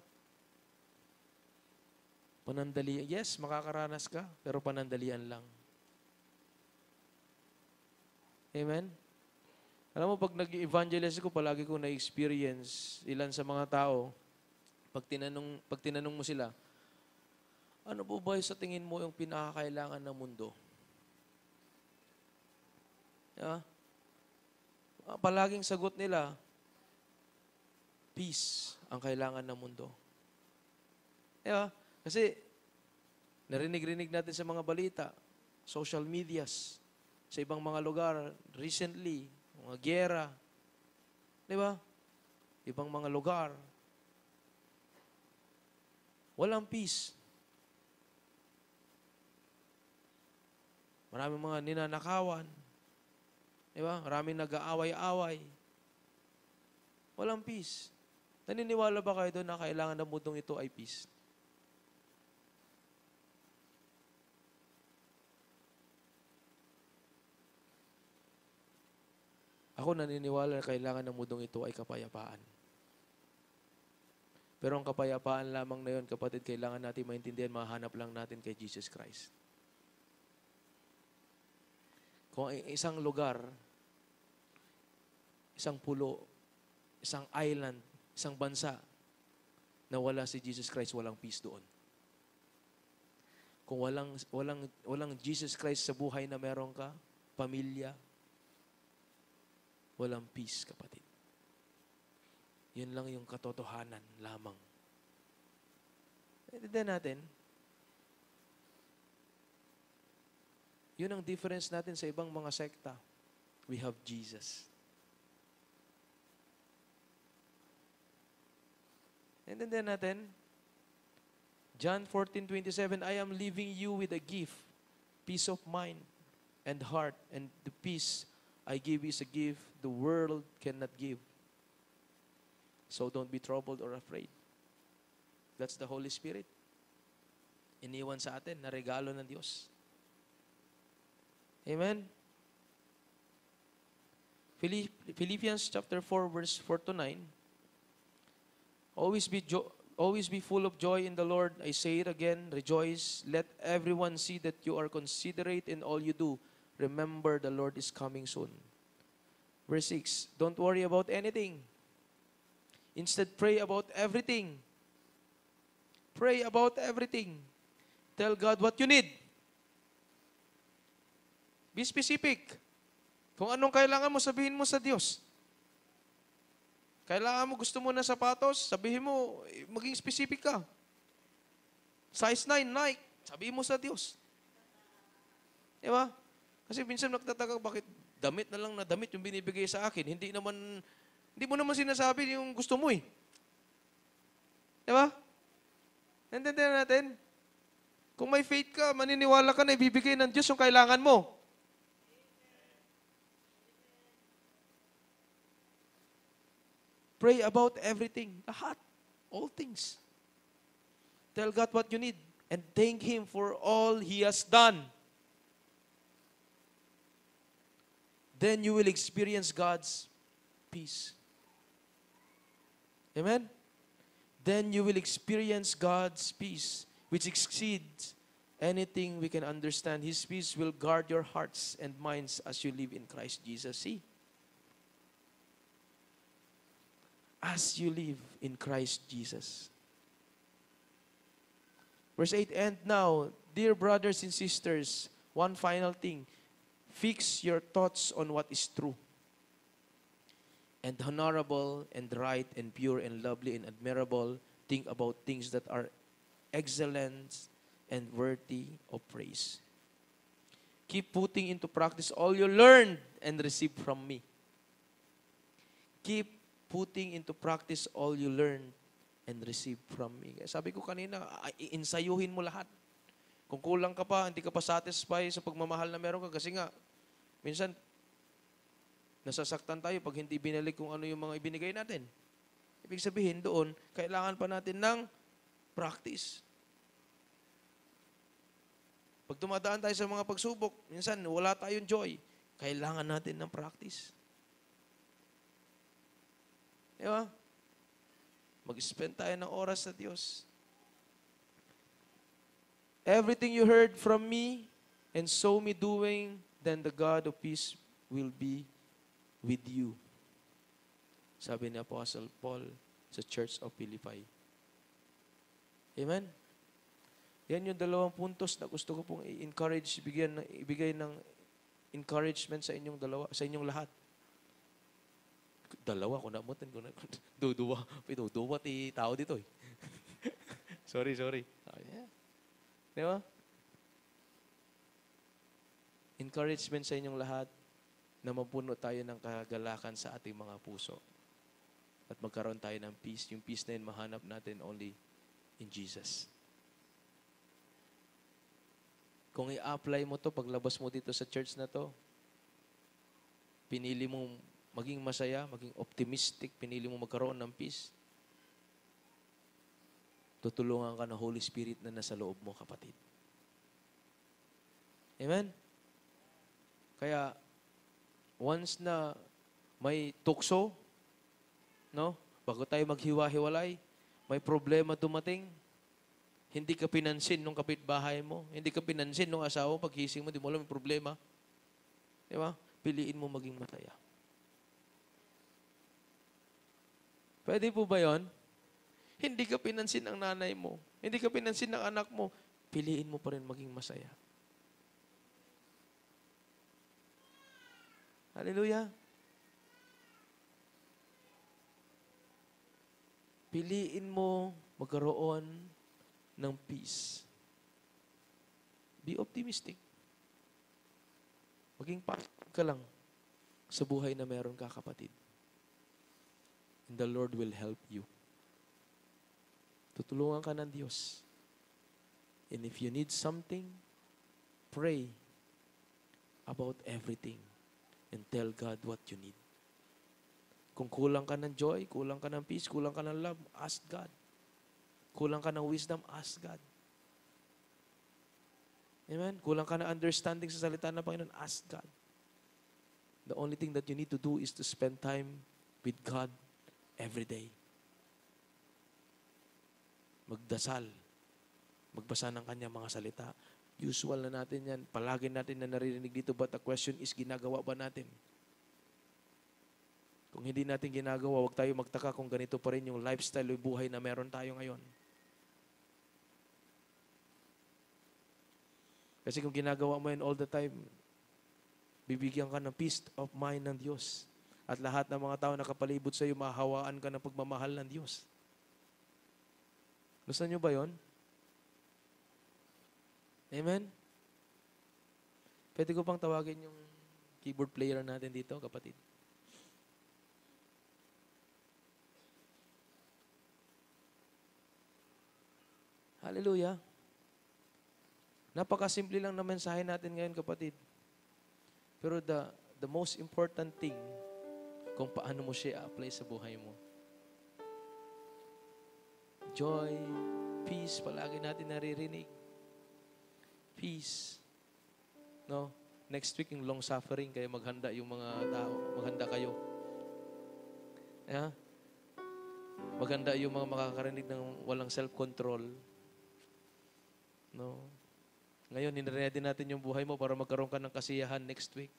Speaker 2: Panandalian. Yes, makakaranas ka, pero panandalian lang. Amen? Alam mo, pag nag-evangelize ko, palagi ko na-experience ilan sa mga tao, pag tinanong mo sila, ano po ba sa tingin mo yung pinakakailangan ng mundo? Yeah? Palaging sagot nila, peace ang kailangan ng mundo. Yeah? Kasi, narinig-rinig natin sa mga balita, social medias, sa ibang mga lugar, recently, mga giyera, di ba? Ibang mga lugar, walang peace. Maraming mga ninanakawan. Di ba? Maraming nag-aaway-away. Walang peace. Naniniwala ba kayo doon na kailangan ng mundong ito ay peace? Ako naniniwala na kailangan ng mundong ito ay kapayapaan. Pero ang kapayapaan lamang na yun, kapatid, kailangan natin maintindihan, mahanap lang natin kay Jesus Christ. Kung isang lugar, isang pulo, isang island, isang bansa, na wala si Jesus Christ, walang peace doon. Kung walang Jesus Christ sa buhay na meron ka, pamilya, walang peace, kapatid. Yun lang yung katotohanan lamang. Naintindihan natin? Yun ang difference natin sa ibang mga sekta. We have Jesus. Naintindihan natin? John 14:27, I am leaving you with a gift, peace of mind and heart, and the peace I give is a gift the world cannot give. So don't be troubled or afraid. That's the Holy Spirit. Iniwan sa atin na regalo ng Diyos. Amen? Philippians chapter 4, verse 4 to 9. Always be full of joy in the Lord. I say it again, rejoice. Let everyone see that you are considerate in all you do. Remember, the Lord is coming soon. Verse 6, don't worry about anything. Instead, pray about everything. Pray about everything. Tell God what you need. Be specific. Kung anong kailangan mo, sabihin mo sa Diyos. Kailangan mo, gusto mo na sapatos, sabihin mo, maging specific ka. Size 9, Nike, sabihin mo sa Diyos. Diba? Kasi minsan nagtataka, bakit damit na lang na damit yung binibigay sa akin? Hindi mo naman sinasabi yung gusto mo eh. Diba? Naintindihan natin? Kung may faith ka, maniniwala ka na ibibigay ng Diyos yung kailangan mo. Pray about everything. Lahat. All things. Tell God what you need and thank Him for all He has done. then you will experience God's peace. Amen? Then you will experience God's peace, which exceeds anything we can understand. His peace will guard your hearts and minds as you live in Christ Jesus. See? As you live in Christ Jesus. Verse 8, and now, dear brothers and sisters, one final thing. Fix your thoughts on what is true and honorable and right and pure and lovely and admirable. Think about things that are excellent and worthy of praise. Keep putting into practice all you learned and received from me. Keep putting into practice all you learned and received from me. Sabi ko kanina, insayuhin mo lahat. Kung kulang ka pa, hindi ka pa satisfy sa pagmamahal na meron ka. Kasi nga, minsan, nasasaktan tayo pag hindi binalik kung ano yung mga ibinigay natin. Ibig sabihin doon, kailangan pa natin ng practice. Pag dumadaan tayo sa mga pagsubok, minsan wala tayong joy. Kailangan natin ng practice. Di ba? Mag-spend tayo ng oras sa Diyos. Everything you heard from me and saw me doing, then the God of peace will be with you. Sabi ni Apostle Paul sa Church of Philippi. Amen? Yan yung 2 puntos na gusto ko pong i-encourage, ibigay ng encouragement sa inyong lahat. Dalawa, kung namutin ko na. Duduwa ti tao dito eh. sorry. Oh, yeah. Di ba? Encouragement sa inyong lahat na mapuno tayo ng kagalakan sa ating mga puso. At magkaroon tayo ng peace. Yung peace na yun, mahanap natin only in Jesus. Kung i-apply mo to, paglabas mo dito sa church na to, pinili mong maging masaya, maging optimistic, pinili mong magkaroon ng peace, tutulungan ka ng Holy Spirit na nasa loob mo, kapatid. Amen? Kaya, once na may tukso, no? Bago tayo maghiwa-hiwalay, may problema dumating, hindi ka pinansin nung kapitbahay mo, hindi ka pinansin nung asawa mo, paghising mo, di mo alam yung problema. Di ba? Piliin mo maging masaya. Pwede po ba yun? Hindi ka pinansin ng nanay mo, hindi ka pinansin ng anak mo, piliin mo pa rin maging masaya. Hallelujah. Piliin mo magkaroon ng peace. Be optimistic. Maging positive ka lang sa buhay na meron ka, kapatid. And the Lord will help you. Tutulungan ka ng Diyos. And if you need something, pray about everything and tell God what you need. Kung kulang ka ng joy, kulang ka ng peace, kulang ka ng love, ask God. Kulang ka ng wisdom, ask God. Amen? Kulang ka ng understanding sa salita ng Panginoon, ask God. The only thing that you need to do is to spend time with God every day. Magdasal. Magbasa ng kanyang mga salita. Usual na natin yan. Palagi natin na naririnig dito, but the question is, ginagawa ba natin? Kung hindi natin ginagawa, huwag tayo magtaka kung ganito pa rin yung lifestyle o buhay na meron tayo ngayon. Kasi kung ginagawa mo yan all the time, bibigyan ka ng peace of mind ng Diyos. At lahat ng mga tao na kapalibot sa iyo, mahawaan ka ng pagmamahal ng Diyos. Gusto nyo ba yon? Amen? Pwede ko pang tawagin yung keyboard player natin dito, kapatid. Hallelujah. Napakasimple lang na mensahe natin ngayon, kapatid. Pero the most important thing, kung paano mo siya apply sa buhay mo. Joy, peace, palagi natin naririnig. Peace. No? Next week, yung long suffering, kaya maghanda yung mga tao. Maghanda kayo. Yeah? Maghanda yung mga makakarinig ng walang self-control. No? Ngayon, niready natin yung buhay mo para magkaroon ka ng kasiyahan next week.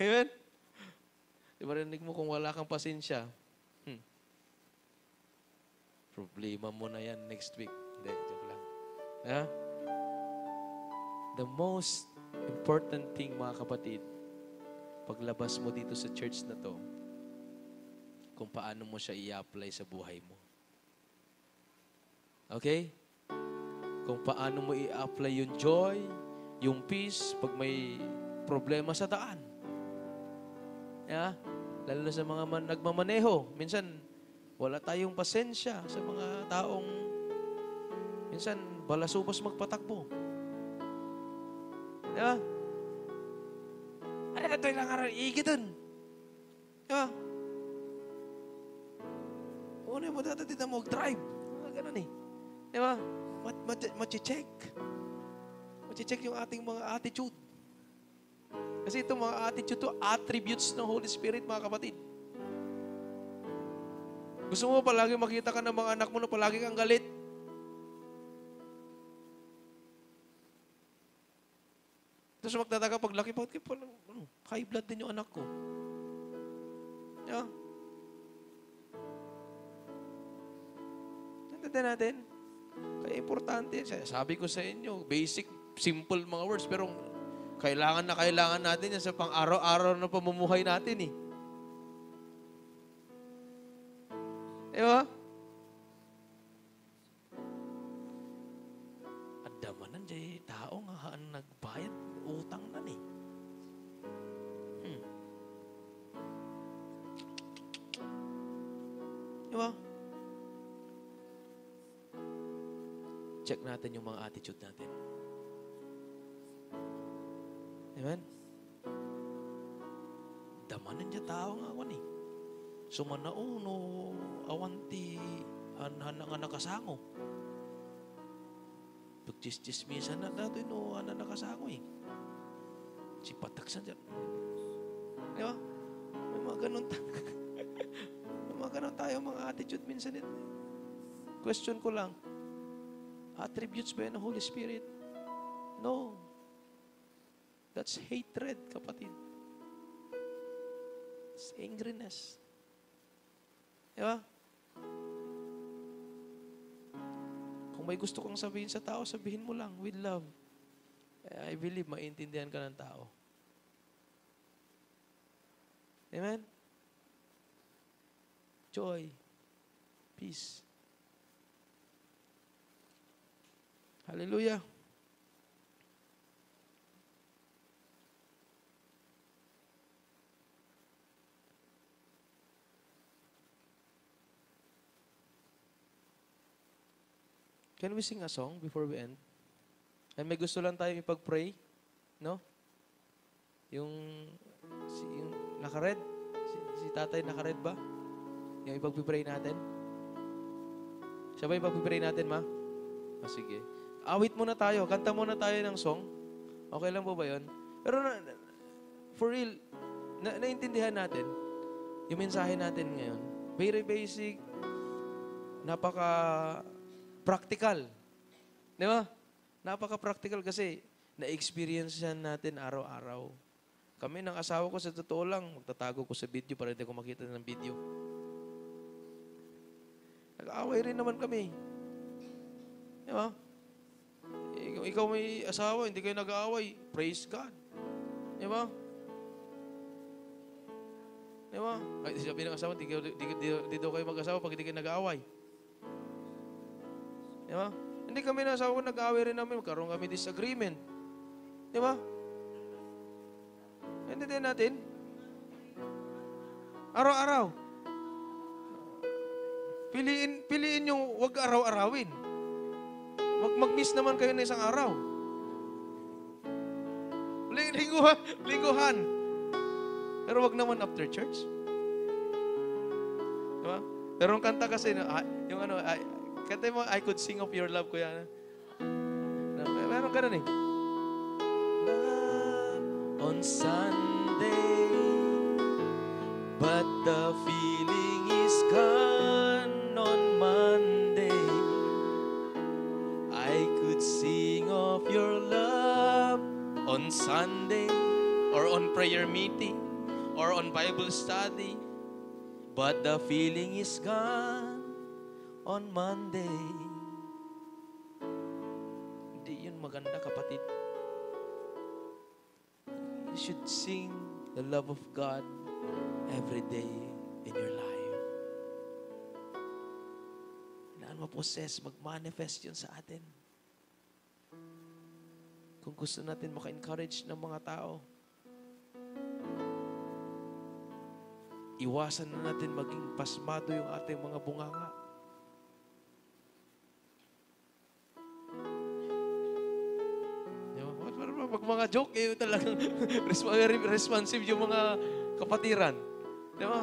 Speaker 2: Amen? Diba rinig mo kung wala kang pasensya? Problema mo na yan next week. Hindi, joke lang. Yeah? The most important thing, mga kapatid, paglabas mo dito sa church na to, kung paano mo siya i-apply sa buhay mo. Okay? Kung paano mo i-apply yung joy, yung peace, pag may problema sa daan. Yeah? Lalo na sa mga nagmamaneho. Minsan, wala tayong pasensya sa mga taong minsan, balasubos magpatakbo. Diba? Ano ito yung langaran? Iigitun. Diba? Una mo dati dito mo drive. Ganun eh. Diba? Machi-check. Machi-check yung ating mga attitude. Kasi itong mga attitude to attributes ng Holy Spirit, mga kapatid. Gusto mo palagi makita ka ng mga anak mo na palagi kang galit? Tapos magtataka paglaki, bakit high blood din yung anak ko? Yeah. Tindahan natin. Kaya importante. Sabi ko sa inyo, basic, simple mga words, pero kailangan natin yan sa pang-araw-araw na pamumuhay natin eh. Diba? Adaman nandiyan, tao nga nagbayad, utang na ni. Diba? Check natin yung mga attitude natin. Amen? Damanan niya tao nga ako ni. Sumanauno, awanti, hana nga nakasango. Pagchis-chismisan na dato no, hana nakasango eh. Si pataksan dyan. Di ba? May mga ganun may mga ganun tayo, mga attitude minsan. Question ko lang, attributes ba yan ng Holy Spirit? No. That's hatred, kapatid. It's angriness. Diba? Kung may gusto kang sabihin sa tao, sabihin mo lang with love. I believe maintindihan ka ng tao. Amen? Joy. Peace. Hallelujah. Can we sing a song before we end? And may gusto lang tayo ipag-pray, no? Yung naka-red, si tatay naka-red ba? Yung ipag-pray natin? Siya ba ipag-pray natin, ma? Sige. Awit muna tayo, kanta muna tayo ng song. Okay lang po ba yun? Pero for real, naintindihan natin yung mensahe natin ngayon. Very basic, napaka-practical. Di ba? Napaka-practical kasi na-experience yan natin araw-araw. Kami ng asawa ko, sa totoo lang, magtatago ko sa video para hindi ko makita ng video. Nag-aaway rin naman kami. Di ba? Ikaw may asawa, hindi kayo nag-aaway. Praise God. Di ba? Di ba? Ay, sabi ng asawa, di daw kayo mag-asawa pag hindi kayo nag-aaway. Di ba? Hindi kami ng asawa ko nag-aaway rin namin. Magkaroon kami disagreement. Di ba? Hindi din natin. Araw-araw. Piliin yung wag araw-arawin. Mag-miss naman kayo na isang araw. Lingguhan. Pero wag naman after church. Diba? Pero ang kanta kasi, yung ano, kanta mo, I could sing of your love, kuya. Meron ganun eh. love on Sunday, but the feeling is gone on Monday. I could sing of your love on Sunday, or on prayer meeting, or on Bible study, but the feeling is gone on Monday. Hindi yun maganda, kapatid. You should sing the love of God every day in your life. Kailangan ma-possess, mag-manifest yun sa atin. Kung gusto natin maka-encourage ng mga tao, iwasan na natin maging pasmado yung ating mga bunganga. Pag mga joke, talagang responsive yung mga kapatiran. Di ba?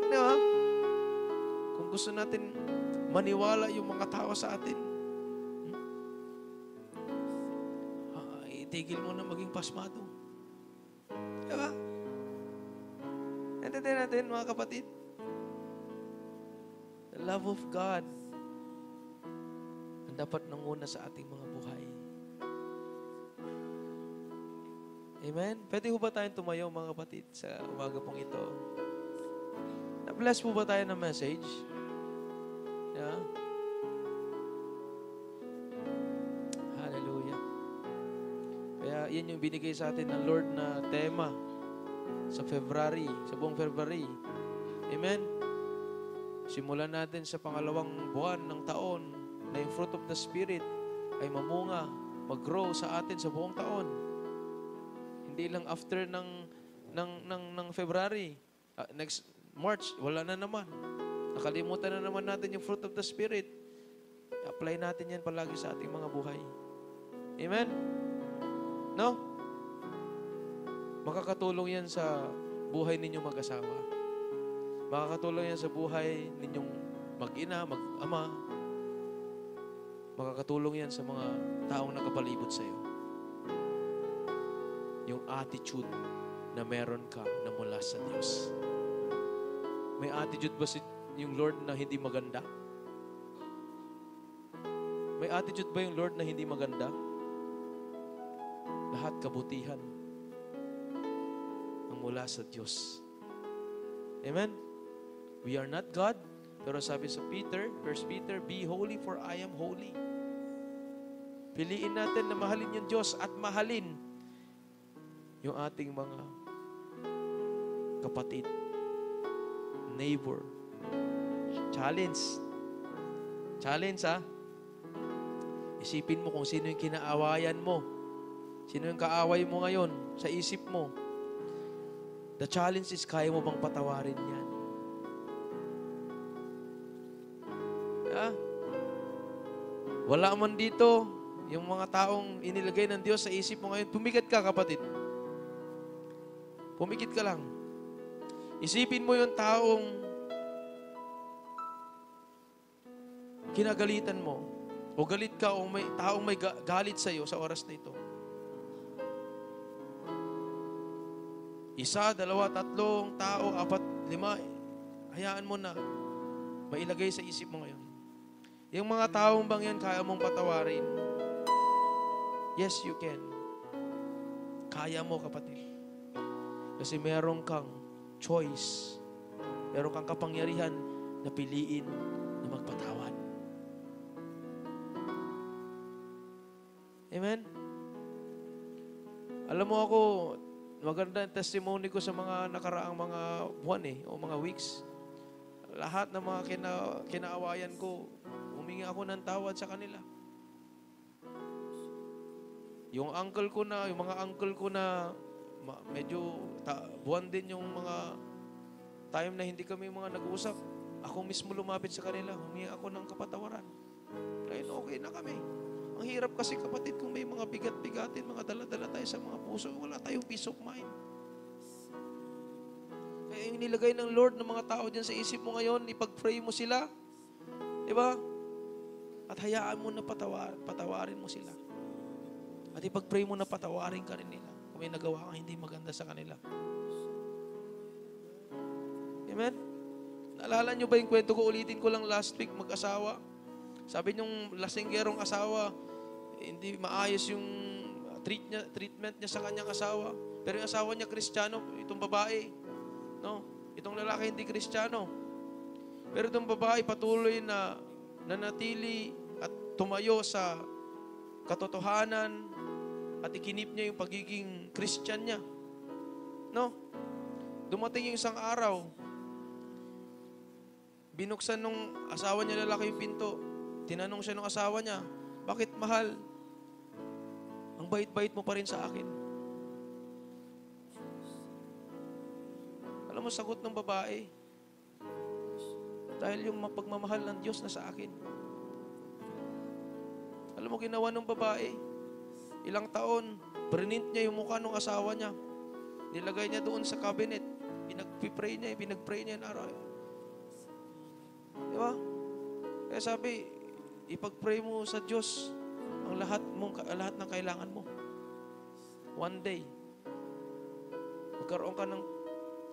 Speaker 2: Di ba? Kung gusto natin maniwala yung mga tao sa atin, itigil mo na maging pasmado. Di ba? Naintindihan natin, mga kapatid. The love of God ang dapat nanguna sa ating mga buhay. Amen? Pwede po ba tayong tumayo, mga kapatid, sa umaga pong ito? Na-bless po ba tayo ng message? Yeah? Hallelujah. Kaya yan yung binigay sa atin ng Lord na tema sa February, sa buong February. Amen? Simulan natin sa pangalawang buwan ng taon na yung fruit of the Spirit ay mamunga, mag-grow sa atin sa buong taon. Hindi lang after ng February. Next March, wala na naman. Nakalimutan na naman natin yung fruit of the Spirit. Apply natin yan palagi sa ating mga buhay. Amen? No? Makakatulong yan sa buhay ninyong mag-asawa. Makakatulong yan sa buhay ninyong mag-ina, mag-ama. Makakatulong yan sa mga taong nakapalibot sa iyo. Yung attitude na meron ka na mula sa Diyos. May attitude ba yung Lord na hindi maganda? May attitude ba yung Lord na hindi maganda? Lahat kabutihan ang mula sa Diyos. Amen? We are not God, pero sabi sa Peter, 1 Peter, be holy for I am holy. Piliin natin na mahalin yung Diyos at mahalin yung ating mga kapatid, neighbor. Challenge. Challenge, ha? Isipin mo kung sino yung kinaawayan mo. Sino yung kaaway mo ngayon sa isip mo. The challenge is, kaya mo bang patawarin yan? Ha? Wala man dito yung mga taong inilagay ng Diyos sa isip mo ngayon. Pumikit ka, kapatid. Pumikit ka lang. Isipin mo yung taong kinagalitan mo, o galit ka, o may taong may galit sa iyo sa oras na ito. Isa, dalawa, tatlong tao, apat, lima, hayaan mo na mailagay sa isip mo ngayon. Yung mga taong bang yan, kaya mong patawarin? Yes, you can. Kaya mo, kapatid. Kasi meron kang choice. Meron kang kapangyarihan na piliin na magpatawad. Amen? Alam mo ako, maganda ang testimony ko sa mga nakaraang mga buwan o mga weeks. Lahat ng mga kinaawayan ko, humingi ako ng tawad sa kanila. Yung mga uncle ko na medyo buwan din yung mga time na hindi kami mga nag-uusap. Ako mismo lumapit sa kanila, humingi ako ng kapatawaran. Kaya okay na kami. Ang hirap kasi, kapatid, kung may mga bigat-bigatin, mga dala-dala tayo sa mga puso, wala tayong peace of mind. Kaya yung nilagay ng Lord ng mga tao dyan sa isip mo ngayon, ipag-pray mo sila. Diba? At hayaan mo na patawarin mo sila. At ipag-pray mo na patawarin ka rin nila kung may nagawa kang hindi maganda sa kanila. Amen? Naalala nyo ba yung kwento ko? Ulitin ko lang last week, mag-asawa. Sabi niyong lasinggerong asawa, hindi maayos yung treatment niya sa kanyang asawa. Pero yung asawa niya Kristiyano, itong babae. No? Itong lalaki hindi Kristiyano. Pero itong babae patuloy na nanatili at tumayo sa katotohanan at ikinip niya yung pagiging Christian niya. No? Dumating yung isang araw, binuksan nung asawa niya lalaki yung pinto. Tinanong siya nung asawa niya, bakit mahal? Ang bait-bait mo pa rin sa akin. Alam mo, sagot ng babae, dahil yung pagmamahal ng Diyos na sa akin. Alam mo, ginawa ng babae, ilang taon, print niya yung mukha ng asawa niya. Nilagay niya doon sa cabinet. Pinag-pray niya yung araw. Di ba? Kaya sabi, ipag-pray mo sa Diyos ang lahat ng kailangan mo. One day, magkaroon ka ng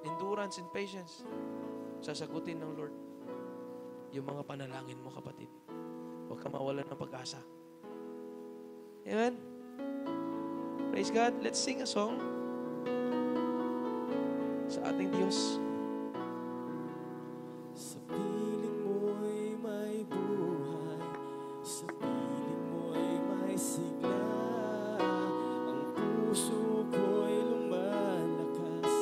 Speaker 2: endurance and patience. Sasagutin ng Lord yung mga panalangin mo, kapatid. Huwag ka mawalan ng pag-asa. Amen? Praise God. Let's sing a song sa ating Diyos.
Speaker 3: Sa piling mo'y may buhay, sa piling mo'y may sigla, ang puso ko'y lumalakas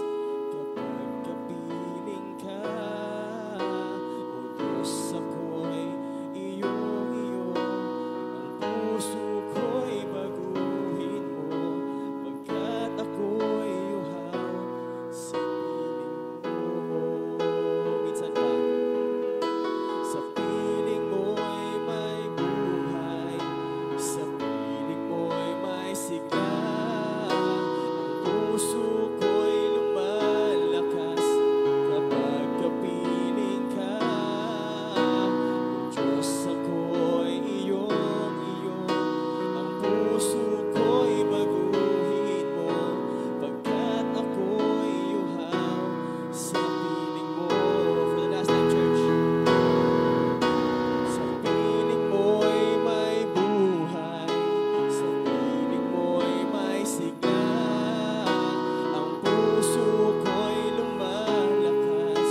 Speaker 3: kapag kapiling ka. O Diyos, ako'y iyong-iyo, ang puso ko'y baguhin mo, pagkat ako'y uhaw sa piling mo. Minsan pa. Sa piling mo'y may buhay, sa piling mo'y may sigla, ang puso ko'y lumalakas kapag kapiling ka. O Diyos, ako'y iyong-iyo, ang puso ko'y baguhin mo, pagkat ako'y uhaw sa piling mo. For the last time, church. Sa piling mo'y may buhay, sa piling mo'y may sigla, ang puso ko'y lumalakas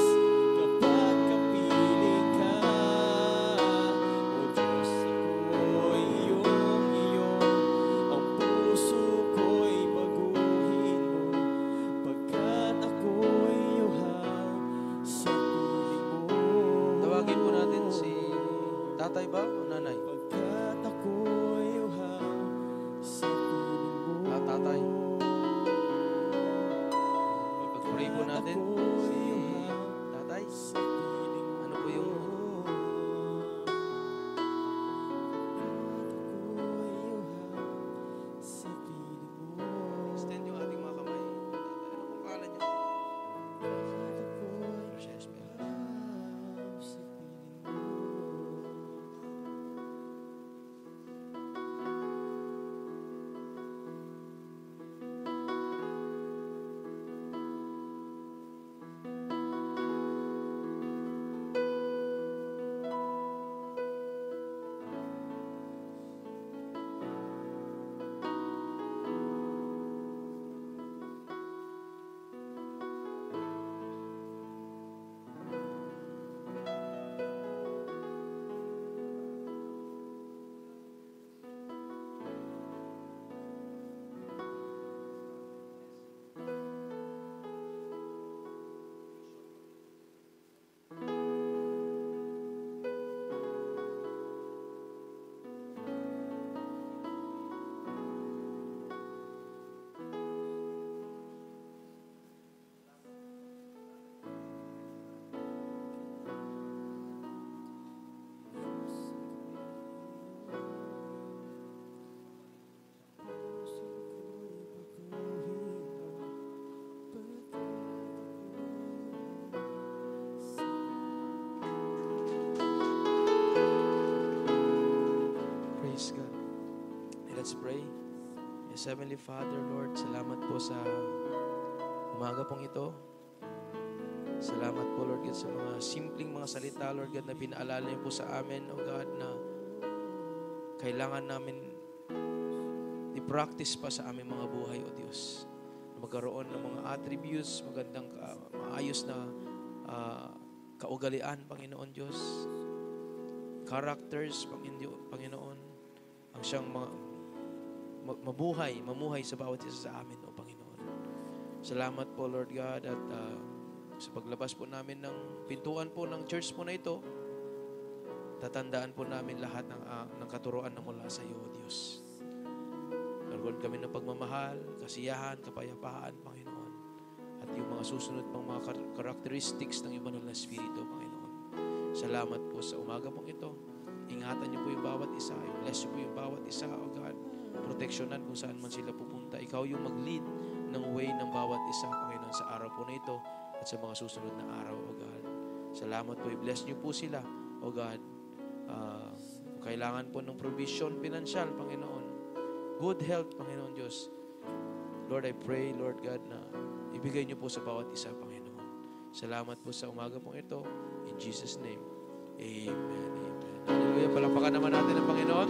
Speaker 3: kapag kapiling ka. O Diyos, ako'y iyong-iyo, ang puso ko'y baguhin mo, pagkat ako'y uhaw sa piling mo.
Speaker 2: Tawagin po natin si tatay ba o nanay?
Speaker 3: Pagkat ako'y uhaw sa piling mo.
Speaker 2: Tatay. Ipag-pray po natin si tatay.
Speaker 3: Sa piling mo.
Speaker 2: Ano po yung
Speaker 3: Ako'y uhaw sa piling mo.
Speaker 2: extend yung ating mga kamay? Tatay, ano pong pangalan niya?
Speaker 3: Ako'y
Speaker 2: Precious Mary.
Speaker 3: uhaw sa piling mo.
Speaker 2: Praise God. Let's pray. Yes, Heavenly Father, Lord, salamat po sa umaga pong ito. Salamat po, Lord God, sa mga simpleng mga salita, Lord God, na pinaalala niyo po sa amin, O God, na kailangan namin i-practice pa sa aming mga buhay, O Diyos. Magkaroon ng mga attributes, magandang, maayos na kaugalian, Panginoon Diyos. Characters, Panginoon, ang siyang mamuhay sa bawat isa sa amin, O Panginoon. Salamat po, Lord God, at sa paglabas po namin ng pintuan po ng church po na ito, tatandaan po namin lahat ng katuruan na mula sa iyo, O Diyos. Nagkaroon kami ng pagmamahal, kasiyahan, kapayapaan, Panginoon. At yung mga susunod pang mga characteristics ng ibanal na Espiritu, Panginoon. Salamat po sa umaga pong ito. Ingatan niyo po yung bawat isa. Bless niyo po yung bawat isa, O God. Proteksyonan kung saan man sila pupunta. Ikaw yung mag-lead ng way ng bawat isa, Panginoon, sa araw po na ito at sa mga susunod na araw, O God. Salamat po. I-bless niyo po sila, O God. Kailangan po ng provision pinansyal, Panginoon. Good health, Panginoon Diyos. Lord, I pray, Lord God, na ibigay niyo po sa bawat isa, Panginoon. Salamat po sa umaga pong ito. In Jesus' name, Amen. Amen. Hallelujah. Palakpakan naman natin ang Panginoon.